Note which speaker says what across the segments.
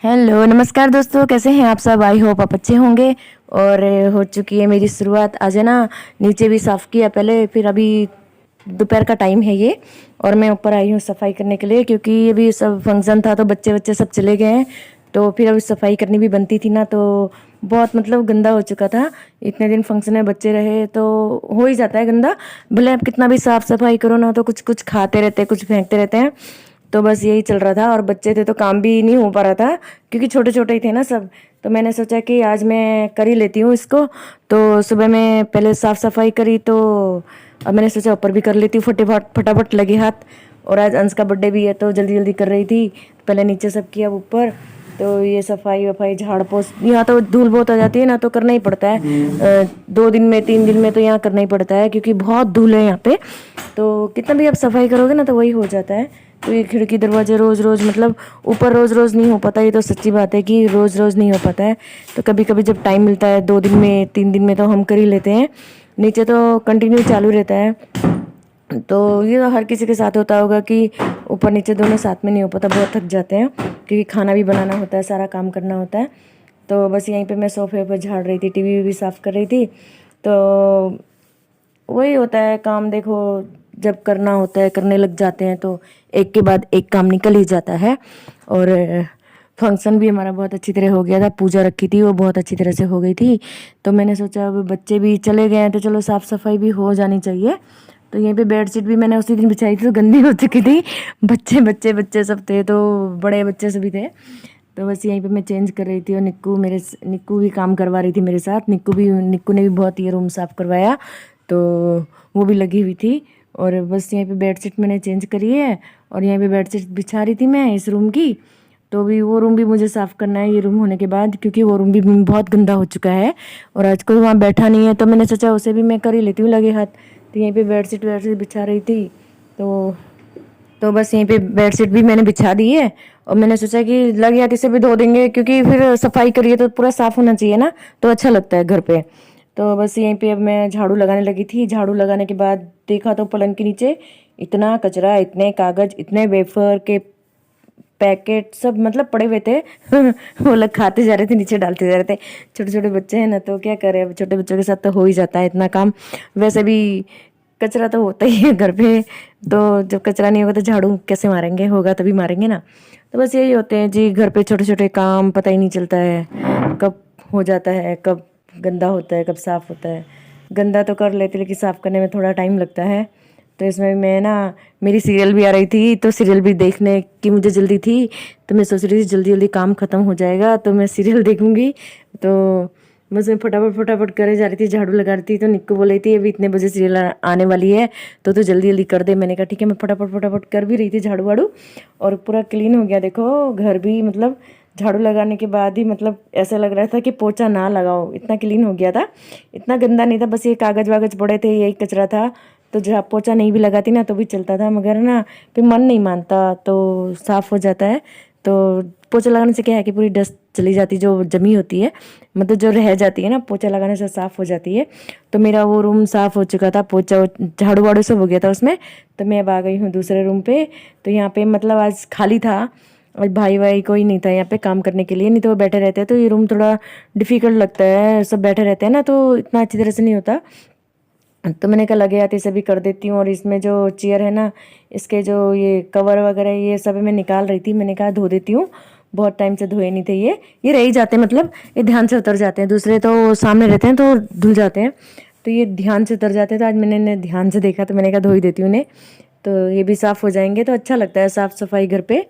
Speaker 1: Hello नमस्कार दोस्तों, कैसे हैं आप सब। आई होप आप अच्छे होंगे। और हो चुकी है मेरी शुरुआत। आज है ना, नीचे भी साफ़ किया पहले, फिर अभी दोपहर का टाइम है ये, और मैं ऊपर आई हूँ सफाई करने के लिए, क्योंकि अभी सब फंक्शन था तो बच्चे बच्चे सब चले गए हैं। तो फिर अभी सफाई करनी भी बनती थी ना, तो बहुत मतलब गंदा हो चुका था। इतने दिन फंक्शन में बच्चे रहे तो हो ही जाता है गंदा। भले आप कितना भी साफ़ सफाई करो ना, तो कुछ कुछ खाते रहते हैं, कुछ फेंकते रहते हैं। तो बस यही चल रहा था, और बच्चे थे तो काम भी नहीं हो पा रहा था, क्योंकि छोटे छोटे ही थे ना सब। तो मैंने सोचा कि आज मैं कर ही लेती हूँ इसको। तो सुबह मैं पहले साफ़ सफाई करी, तो अब मैंने सोचा ऊपर भी कर लेती हूँ, फटाफट फटाफट लगे हाथ। और आज अंश का बर्थडे भी है तो जल्दी जल्दी कर रही थी। पहले नीचे सब किया, अब ऊपर। तो ये सफाई वफाई झाड़ पोछ, यहाँ तो धूल बहुत आ जाती है ना, तो करना ही पड़ता है। 2 दिन में 3 दिन में तो यहाँ करना ही पड़ता है, क्योंकि बहुत धूल है यहाँ पे। तो कितना भी आप सफाई करोगे ना, तो वही हो जाता है। तो ये खिड़की दरवाजे रोज़ रोज़, मतलब ऊपर रोज़ रोज़ नहीं हो पाता। ये तो सच्ची बात है कि रोज़ रोज़ नहीं हो पाता है। तो कभी कभी जब टाइम मिलता है, 2 दिन में 3 दिन में, तो हम कर ही लेते हैं। नीचे तो कंटिन्यू चालू रहता है। तो ये तो हर किसी के साथ होता होगा कि ऊपर नीचे दोनों साथ में नहीं हो पाता, बहुत थक जाते हैं, क्योंकि खाना भी बनाना होता है, सारा काम करना होता है। तो बस यहीं पे मैं सोफे पर झाड़ रही थी, टीवी भी साफ़ कर रही थी। तो वही होता है काम, देखो जब करना होता है, करने लग जाते हैं तो एक के बाद एक काम निकल ही जाता है। और फंक्शन भी हमारा बहुत अच्छी तरह हो गया था। पूजा रखी थी, वो बहुत अच्छी तरह से हो गई थी। तो मैंने सोचा अब बच्चे भी चले गए हैं तो चलो साफ़ सफाई भी हो जानी चाहिए। तो यहीं पे बेडशीट भी मैंने उसी दिन बिछाई थी, तो गंदी हो चुकी थी। बच्चे बच्चे बच्चे सब थे, तो बड़े बच्चे सभी थे। तो बस यहीं पे मैं चेंज कर रही थी, और निक्कू भी काम करवा रही थी मेरे साथ। निक्कू ने भी बहुत ये रूम साफ़ करवाया, तो वो भी लगी हुई थी। और बस यहीं पे बेडशीट मैंने चेंज करी है, और यहीं पे बेडशीट बिछा रही थी मैं इस रूम की। तो भी वो रूम भी मुझे साफ़ करना है ये रूम होने के बाद, क्योंकि वो रूम भी बहुत गंदा हो चुका है। और आज कोई वहाँ बैठा नहीं है, तो मैंने सोचा उसे भी मैं कर ही लेती हूँ लगे हाथ। तो यहीं पे बेडशीट वेडशीट बिछा रही थी। तो बस यहीं पे बेडशीट भी मैंने बिछा दी है। और मैंने सोचा कि लग या इसे भी धो देंगे, क्योंकि फिर सफाई करिए तो पूरा साफ होना चाहिए ना, तो अच्छा लगता है घर पे। तो बस यहीं पे अब मैं झाड़ू लगाने लगी थी। झाड़ू लगाने के बाद देखा तो पलंग के नीचे इतना कचरा, इतने कागज, इतने वेफर के पैकेट सब मतलब पड़े हुए थे। वो लोग खाते जा रहे थे, नीचे डालते जा रहे थे। छोटे छोटे बच्चे हैं ना, तो क्या करें, अब छोटे बच्चों के साथ तो हो ही जाता है इतना काम। वैसे भी कचरा तो होता ही है घर पे। तो जब कचरा नहीं होगा तो झाड़ू कैसे मारेंगे, होगा तभी मारेंगे ना। तो बस यही होते हैं जी, घर पे छोटे छोटे काम, पता ही नहीं चलता है कब हो जाता है, कब गंदा होता है, कब साफ़ होता है। गंदा तो कर लेते, लेकिन साफ़ करने में थोड़ा टाइम लगता है। तो इसमें मैं ना, मेरी सीरियल भी आ रही थी, तो सीरियल भी देखने की मुझे जल्दी थी। तो मैं सोच रही थी जल्दी जल्दी काम ख़त्म हो जाएगा तो मैं सीरियल देखूंगी। तो बस मैं फटाफट फटाफट करे जा रही थी, झाड़ू लगा रही थी। तो निक्को बोल रही थी अभी इतने बजे सीरियल आने वाली है, तो जल्दी जल्दी कर दे। मैंने कहा ठीक है। मैं फटाफट फटाफट कर भी रही थी झाड़ू वाड़ू, और पूरा क्लीन हो गया। देखो घर भी, मतलब झाड़ू लगाने के बाद ही मतलब ऐसा लग रहा था कि पोछा ना लगाओ, इतना क्लीन हो गया था। इतना गंदा नहीं था, बस ये कागज वागज पड़े थे, यही कचरा था। तो जब पोछा नहीं भी लगाती ना तो भी चलता था, मगर ना फिर मन नहीं मानता, तो साफ़ हो जाता है। तो पोछा लगाने से क्या है कि पूरी डस्ट चली जाती, जो जमी होती है, मतलब जो रह जाती है ना, पोछा लगाने से साफ़ हो जाती है। तो मेरा वो रूम साफ़ हो चुका था, पोछा झाड़ू वाड़ू सब हो गया था उसमें। तो मैं अब आ गई हूँ दूसरे रूम पे। तो यहाँ पे मतलब आज खाली था, और भाई भाई कोई नहीं था यहाँ पे काम करने के लिए, नहीं तो वो बैठे रहते हैं। तो ये रूम थोड़ा डिफ़िकल्ट लगता है, सब बैठे रहते हैं ना, तो इतना अच्छी तरह से नहीं होता। तो मैंने कहा लगे आते सभी कर देती हूँ। और इसमें जो चेयर है ना, इसके जो ये कवर वगैरह ये सब मैं निकाल रही थी। मैंने कहा धो देती हूँ, बहुत टाइम से धोए नहीं थे ये रह ही जाते हैं, मतलब ये ध्यान से उतर जाते हैं। दूसरे तो सामने रहते हैं तो धुल जाते हैं, तो ये ध्यान से उतर जाते हैं। तो आज मैंने इन्हें ध्यान से देखा, तो मैंने कहा धो ही देती हूँ उन्हें, तो ये भी साफ़ हो जाएंगे। तो अच्छा लगता है साफ़ सफाई घर पे।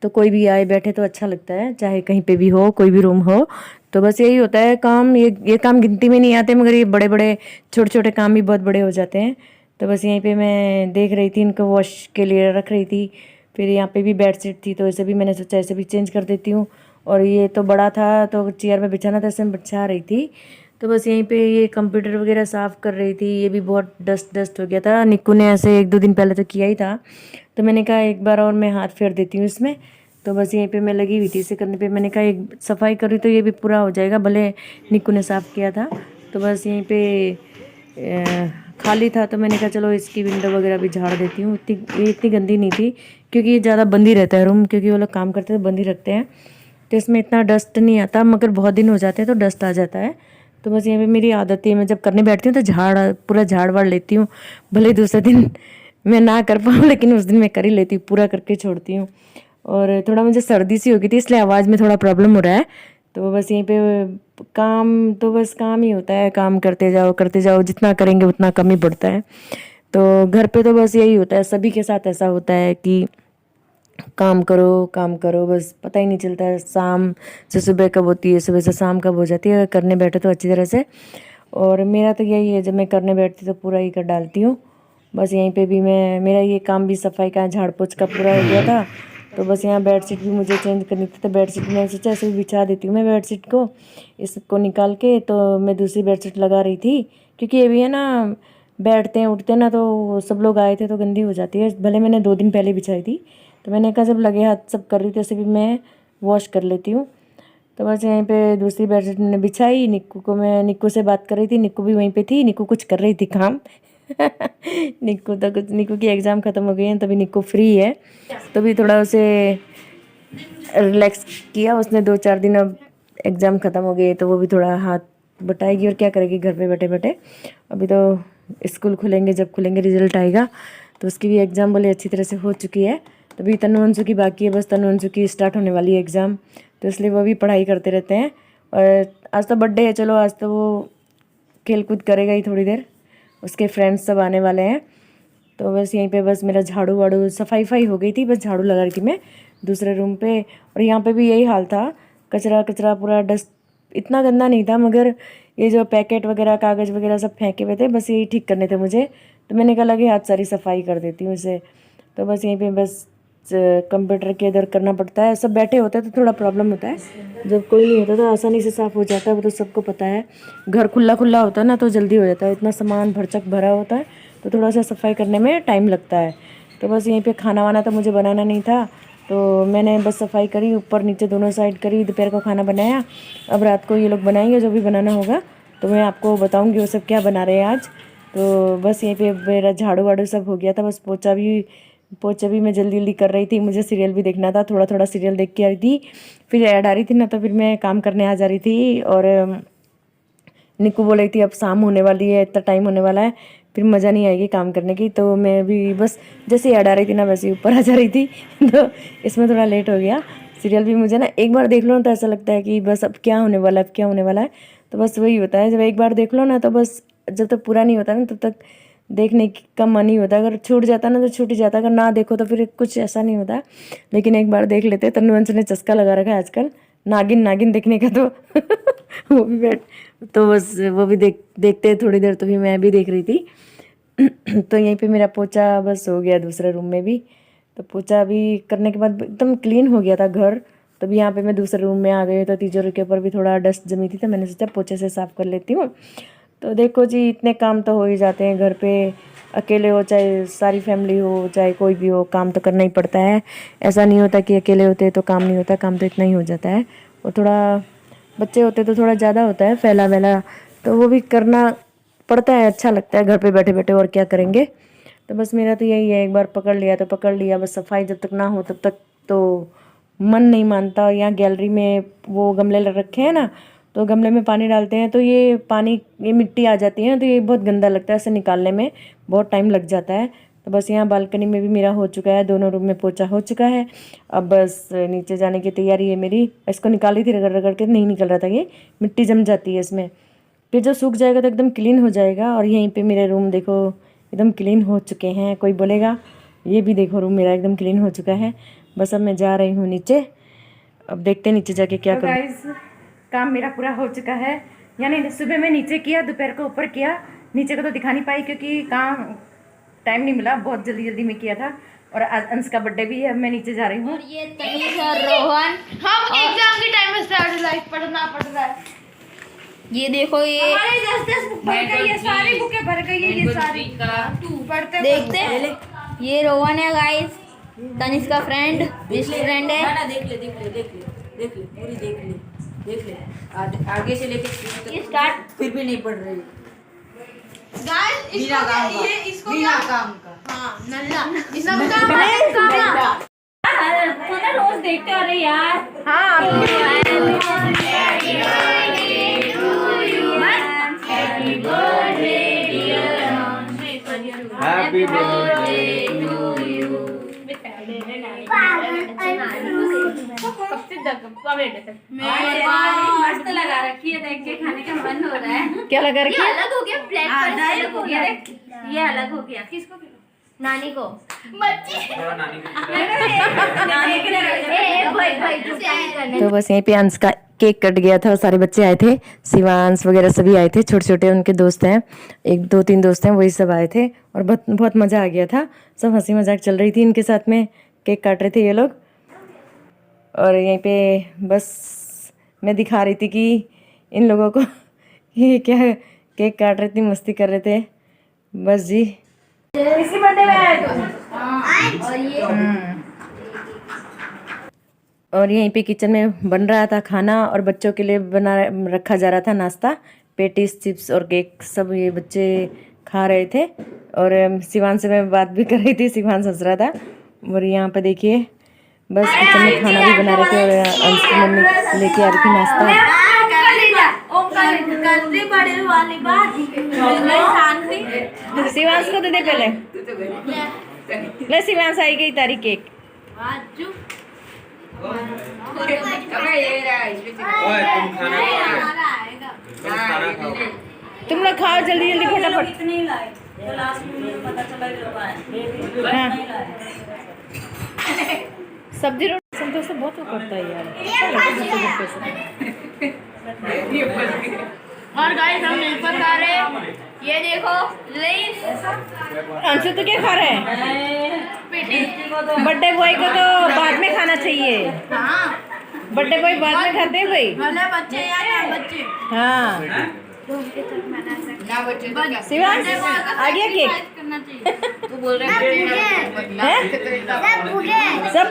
Speaker 1: तो कोई भी आए बैठे तो अच्छा लगता है, चाहे कहीं पे भी हो, कोई भी रूम हो। तो बस यही होता है काम। ये काम गिनती में नहीं आते, मगर ये बड़े बड़े छोटे छोटे काम भी बहुत बड़े हो जाते हैं। तो बस यहीं पे मैं देख रही थी, इनको वॉश के लिए रख रही थी। फिर यहाँ पे भी बेडशीट थी, तो इसे भी मैंने सोचा इसे भी चेंज कर देती हूँ। और ये तो बड़ा था, तो चेयर में बिछाना था, इसे मैं बिछा रही थी। तो बस यहीं पे ये कंप्यूटर वगैरह साफ़ कर रही थी। ये भी बहुत डस्ट डस्ट हो गया था। निक्कू ने ऐसे 1-2 दिन पहले तो किया ही था, तो मैंने कहा एक बार और मैं हाथ फेर देती हूँ इसमें। तो बस यहीं पे मैं लगी हुई थी इसे करने पे। मैंने कहा एक सफाई करी तो ये भी पूरा हो जाएगा, भले निक्कू ने साफ़ किया था। तो बस यहीं पे खाली था, तो मैंने कहा चलो इसकी विंडो वगैरह भी झाड़ देती हूँ। इतनी गंदी नहीं थी, क्योंकि ये ज़्यादा बंद ही रहता है रूम, क्योंकि वो लोग काम करते हैं तो बंद ही रखते हैं। तो इसमें इतना डस्ट नहीं आता, मगर बहुत दिन हो जाते हैं तो डस्ट आ जाता है। तो बस यहाँ पे मेरी आदत है, मैं जब करने बैठती हूँ तो पूरा झाड़ वाड़ लेती हूँ। भले दूसरे दिन मैं ना कर पाऊँ, लेकिन उस दिन मैं कर ही लेती हूँ, पूरा करके छोड़ती हूँ। और थोड़ा मुझे सर्दी सी हो गई थी, इसलिए आवाज़ में थोड़ा प्रॉब्लम हो रहा है। तो बस यहीं पे काम तो बस काम ही होता है, काम करते जाओ, जितना करेंगे उतना कम ही बढ़ता है। तो घर पे तो बस यही होता है, सभी के साथ ऐसा होता है कि काम करो, बस पता ही नहीं चलता है शाम से सुबह कब होती है, सुबह से शाम कब हो जाती है, करने बैठे तो अच्छी तरह से। और मेरा तो यही है, जब मैं करने बैठती तो पूरा ही कर डालती हूँ। बस यहीं पे भी मेरा ये काम भी सफाई का, झाड़ पोछ का पूरा हो गया था। तो बस यहाँ बेडशीट भी मुझे चेंज करनी थी, तो बेडशीट मैंने सोचा ऐसे ही बिछा देती हूँ मैं बेडशीट को, इसको निकाल के। तो मैं दूसरी बेडशीट लगा रही थी, क्योंकि ये भी है ना, बैठते हैं उठते हैं ना, तो सब लोग आए थे तो गंदी हो जाती है। भले मैंने 2 दिन पहले बिछाई थी, तो मैंने कहा जब लगे हाथ सब कर रही थी, ऐसे भी मैं वॉश कर लेती हूँ। तो बस यहीं पे दूसरी बेडशीट मैंने बिछाई। निक्कू से बात कर रही थी, निक्कू भी वहीं पे थी, निक्कू कुछ कर रही थी काम। निक्कू की एग्ज़ाम ख़त्म हो गई है, तभी निक्कू फ्री है, तो भी थोड़ा उसे रिलैक्स किया उसने। 2-4 दिन अब एग्ज़ाम ख़त्म हो गए, तो वो भी थोड़ा हाथ बटाएगी, और क्या करेगी घर पे बैठे बैठे। अभी तो स्कूल खुलेंगे, जब खुलेंगे रिजल्ट आएगा, तो उसकी भी एग्ज़ाम बोले अच्छी तरह से हो चुकी है। तभी तनु अंशु की बाकी है, बस तनु अंशु की स्टार्ट होने वाली है एग्ज़ाम, तो इसलिए वो भी पढ़ाई करते रहते हैं। और आज तो बर्थडे है, चलो आज तो वो खेल कूद करेगा ही थोड़ी देर, उसके फ्रेंड्स सब आने वाले हैं। तो बस यहीं पे बस मेरा झाड़ू वाड़ू सफाई हो गई थी, बस झाड़ू लगा रही थी मैं दूसरे रूम पे। और यहाँ पे भी यही हाल था, कचरा पूरा, डस्ट इतना गंदा नहीं था, मगर ये जो पैकेट वगैरह कागज़ वगैरह सब फेंके हुए थे, बस यही ठीक करने थे मुझे। तो मैंने कहा लगे हाथ सारी सफाई कर देती हूँ इसे। तो बस यहीं पे बस कंप्यूटर के इधर करना पड़ता है, सब बैठे होते हैं तो थोड़ा प्रॉब्लम होता है, जब कोई नहीं होता तो आसानी से साफ़ हो जाता है, वो तो सबको पता है। घर खुला खुला होता है ना तो जल्दी हो जाता है, इतना सामान भरचक भरा होता है तो थोड़ा सा सफाई करने में टाइम लगता है। तो बस यहीं पे खाना वाना तो मुझे बनाना नहीं था, तो मैंने बस सफाई करी, ऊपर नीचे दोनों साइड करी, दोपहर को खाना बनाया। अब रात को ये लोग बनाएंगे जो भी बनाना होगा, तो मैं आपको बताऊंगी वो सब क्या बना रहे हैं आज। तो बस यहीं पे मेरा झाड़ू वाड़ू सब हो गया था, बस पोछा भी मैं जल्दी जल्दी कर रही थी, मुझे सीरियल भी देखना था, थोड़ा थोड़ा सीरियल देख के आ रही थी, फिर ऐड आ रही थी ना, तो फिर मैं काम करने आ जा रही थी। और निक्कू बोल रही थी अब शाम होने वाली है, इतना टाइम होने वाला है, फिर मज़ा नहीं आएगी काम करने की। तो मैं भी बस जैसे ऐड आ रही थी ना, वैसे ही ऊपर आ जा रही थी। तो इसमें थोड़ा लेट हो गया। सीरियल भी मुझे ना एक बार देख लो ना तो ऐसा लगता है कि बस अब क्या होने वाला है, अब क्या होने वाला है। तो बस वही होता है, जब एक बार देख लो ना तो बस जब तक पूरा नहीं होता ना तब तक देखने का मन ही होता है। अगर छूट जाता ना तो छूट ही जाता, अगर ना देखो तो फिर कुछ ऐसा नहीं होता। लेकिन एक बार देख लेते। तन्नू अंशु ने चस्का लगा रखा है आजकल नागिन देखने का, तो वो भी तो बस वो भी देखते हैं थोड़ी देर, तो भी मैं भी देख रही थी। तो यहीं पे मेरा पोछा बस हो गया दूसरे रूम में भी। तो पोछा भी करने के बाद एकदम क्लीन हो गया था घर। तभी यहाँ पे मैं दूसरे रूम में आ गई, तो तिजोरी के ऊपर भी थोड़ा डस्ट जमी थी, तो मैंने सोचा पोछे से साफ़ कर लेती हूँ। तो देखो जी, इतने काम तो हो ही जाते हैं घर पे, अकेले हो चाहे सारी फैमिली हो चाहे कोई भी हो, काम तो करना ही पड़ता है। ऐसा नहीं होता कि अकेले होते तो काम नहीं होता, काम तो इतना ही हो जाता है। और थोड़ा बच्चे होते तो थोड़ा ज़्यादा होता है फैला वैला, तो वो भी करना पड़ता है, अच्छा लगता है घर पे बैठे बैठे, और क्या करेंगे। तो बस मेरा तो यही है, एक बार पकड़ लिया तो पकड़ लिया, बस सफाई जब तक ना हो तब तक तो मन नहीं मानता। यहाँ गैलरी में वो गमले रखे हैं ना, तो गमले में पानी डालते हैं तो ये मिट्टी आ जाती है ना, तो ये बहुत गंदा लगता है, ऐसे निकालने में बहुत टाइम लग जाता है। तो बस यहाँ बालकनी में भी मेरा हो चुका है, दोनों रूम में पोछा हो चुका है। अब बस नीचे जाने की तैयारी है मेरी। इसको निकाली थी रगड़ रगड़ के, नहीं निकल रहा था, ये मिट्टी जम जाती है इसमें, फिर जो सूख जाएगा तो एकदम क्लीन हो जाएगा। और यहीं पे मेरे रूम देखो एकदम क्लीन हो चुके हैं, कोई बोलेगा ये भी देखो रूम मेरा एकदम क्लीन हो चुका है। बस अब मैं जा रही हूँ नीचे, अब देखते हैं नीचे जाके क्या करूँ। गाइस, काम मेरा पूरा हो चुका है, यानी सुबह में नीचे किया, दोपहर को ऊपर किया। नीचे को तो दिखा नहीं पाई क्योंकि काम टाइम नहीं मिला, बहुत जल्दी में किया था। और आज अंश का बर्थडे भी है, अब मैं नीचे जा रही हूँ।
Speaker 2: और ये तनीष और रोहन, हम एग्जाम के टाइम में स्टार्ट लाइफ पढ़ना पड़ रहा है। ये देखो, ये
Speaker 3: हमारे 10 बुक भर गई है, सारी बुकें भर गई है, ये सारी पढ़ते
Speaker 2: देखते हैं। ये रोहन है गाइस, तनीष का फ्रेंड, बेस्ट फ्रेंड है।
Speaker 3: देख ले पूरी देख ले आगे से लेके
Speaker 2: स्टार्ट।
Speaker 3: फिर भी नहीं पढ़ रही
Speaker 2: गाइस,
Speaker 3: बिना काम का,
Speaker 2: ये इसको
Speaker 3: बिना काम का।
Speaker 2: हां नल्ला इसका काम है, काम ना रोज
Speaker 3: देखते हो रही यार।
Speaker 2: हाँ
Speaker 4: हैप्पी बर्थडे
Speaker 3: मस्त लगा रखी है, देख के खाने का मन हो रहा है।
Speaker 1: क्या लगा रखी है?
Speaker 2: अलग हो गया प्लेट पर अलग हो गया।
Speaker 3: ये अलग हो गया।
Speaker 2: किसको नानी को बच्ची
Speaker 4: नानी
Speaker 3: नानी के लिए
Speaker 2: भाई भाई तू क्या करने
Speaker 1: तो बस यहीं पे अंश का केक कट गया था और सारे बच्चे आए थे, शिवांश वगैरह सभी आए थे, छोटे छोटे उनके दोस्त हैं, 1 2 3 दोस्त हैं, वही सब आए थे और बहुत बहुत मज़ा आ गया था। सब हंसी मजाक चल रही थी इनके साथ में, केक काट रहे थे ये लोग। और यहीं पे बस मैं दिखा रही थी कि इन लोगों को ये क्या केक काट रहे थे, मस्ती कर रहे थे बस जी।
Speaker 2: किसी बर्थडे में आए तो और ये
Speaker 1: और यहीं पे किचन में बन रहा था खाना और बच्चों के लिए बना रखा जा रहा था नाश्ता, पेटीज चिप्स और केक सब ये बच्चे खा रहे थे। और शिवांश से मैं बात भी कर रही थी, शिवांश हंस रहा था। और यहाँ पे देखिए बस किचन में खाना भी बना रहे थे और अंश की मम्मी लेके आ रही थी नाश्ता। शिवांश को दे दे पहले, ले शिवांश आई गई तारी केक।
Speaker 3: अबे ये रहा इसमें से।
Speaker 4: ओए तुम खाना खाओ, तुम खाना खाओ।
Speaker 1: तुम लोग खाओ जल्दी जल्दी फटाफट।
Speaker 3: इतने लाए तो लास्ट में मुझे पता चला कि लोग आए।
Speaker 1: हाँ। सब्जी रोटी संतोष से बहुत वो करता है यार।
Speaker 2: और गाइस हम मिलकर खा रहे हैं, ये देखो लेस
Speaker 1: अंशु तो क्या खा रहे हैं?
Speaker 2: पेटी
Speaker 1: बर्थडे बॉय को तो बाद में खाना चाहिए,
Speaker 2: हाँ
Speaker 1: बर्थडे बॉय बाद में खाते हैं भाई।
Speaker 2: भले बच्चे यार बच्चे
Speaker 1: हाँ
Speaker 3: ना बच्चे तो क्या?
Speaker 1: शिवांश आ गया केक?
Speaker 2: करना चाहिए।
Speaker 3: तू बोल रहा है
Speaker 1: सब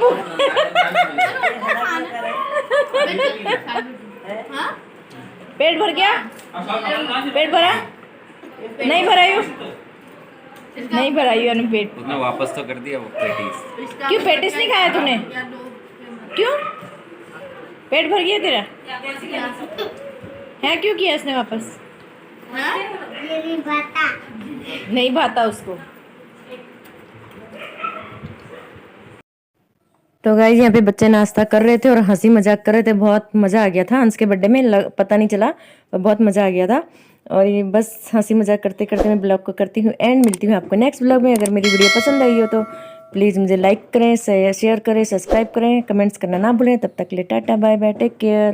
Speaker 2: हाँ
Speaker 1: पेट भर गया? पेट भरा? नहीं भरा यू? नहीं भरा यू अनु पेट?
Speaker 4: उसने वापस तो कर दिया वो पेटीज।
Speaker 1: क्यों पेटिस नहीं खाया तूने? क्यों? पेट भर गया तेरा? है क्यों किया इसने वापस? नहीं भाता उसको। तो गाइस यहाँ पे बच्चे नाश्ता कर रहे थे और हंसी मजाक कर रहे थे, बहुत मज़ा आ गया था। अंश के बर्थडे में पता नहीं चला और बहुत मज़ा आ गया था। और ये बस हंसी मजाक करते करते मैं ब्लॉग को करती हूँ एंड मिलती हूँ आपको नेक्स्ट ब्लॉग में। अगर मेरी वीडियो पसंद आई हो तो प्लीज़ मुझे लाइक करें, शेयर करें, सब्सक्राइब करें, कमेंट्स करना ना भूलें। तब तक ले tata bye bye, take care.